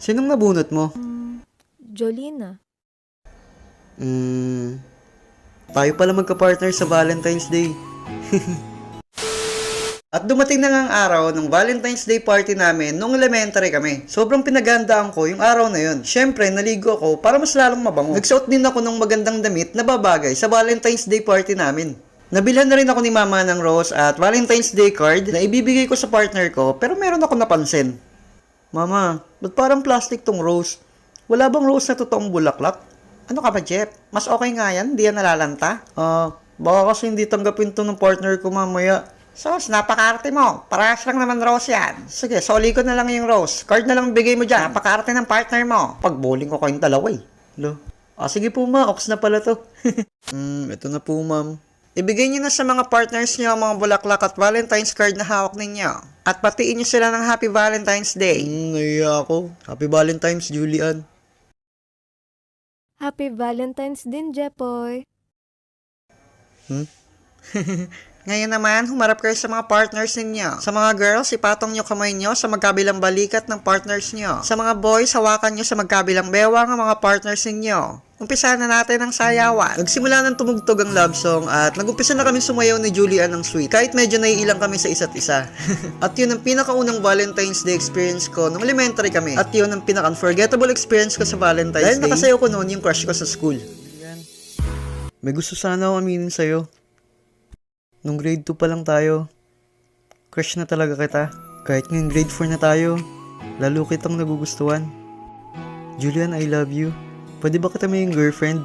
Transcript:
Sinong nabunot mo? Jolina. Tayo pala magka-partner sa Valentine's Day. At dumating na nga ang araw ng Valentine's Day party namin nung elementary kami. Sobrang pinagandaan ko yung araw na yun. Syempre, naligo ako para mas lalong mabango. Nagsuot din ako ng magandang damit na babagay sa Valentine's Day party namin. Nabilhan na rin ako ni mama ng rose at Valentine's Day card na ibibigay ko sa partner ko, pero meron ako napansin. Mama, ba't parang plastic tong rose? Wala bang rose na totoong bulaklak? Ano ka ba, Jeff? Mas okay nga yan, di yan nalalanta? Baka kasi hindi tanggapin to ng partner ko mamaya. Sos, napakarte mo. Parehas lang naman rose yan. Sige, soli ko na lang yung rose. Card na lang bigay mo dyan. Napakarte ng partner mo. Pag-bowling ko kayong dalawa eh. Lo. Sige po ma, ox na pala to. Ito na po ma'am. Ibigay niyo na sa mga partners niyo ang mga bulaklak at Valentine's card na hawak ninyo. At batiin niyo sila ng Happy Valentine's Day. Naiya ako. Happy Valentine's, Julian. Happy Valentine's din, Jepoy. Ngayon naman, humarap kayo sa mga partners ninyo. Sa mga girls, ipatong nyo kamay nyo sa magkabilang balikat ng partners nyo. Sa mga boys, hawakan nyo sa magkabilang bewang ang mga partners ninyo. Umpisahan na natin ang sayawan. Nagsimula ng tumugtog ang love song at nagumpisa na kami sumayaw ni Julian ng sweet. Kahit medyo naiilang kami sa isa't isa. At yun ang pinakaunang Valentine's Day experience ko nung elementary kami. At yun ang pinaka-unforgettable experience ko sa Valentine's Day. Dahil nakasayaw ko noon yung crush ko sa school. May gusto sana ako aminin sa'yo. Nung grade 2 pa lang tayo, crush na talaga kita. Kahit ngayong grade 4 na tayo, lalo kitang nagugustuhan. Julian, I love you. Pwede ba kita maging girlfriend?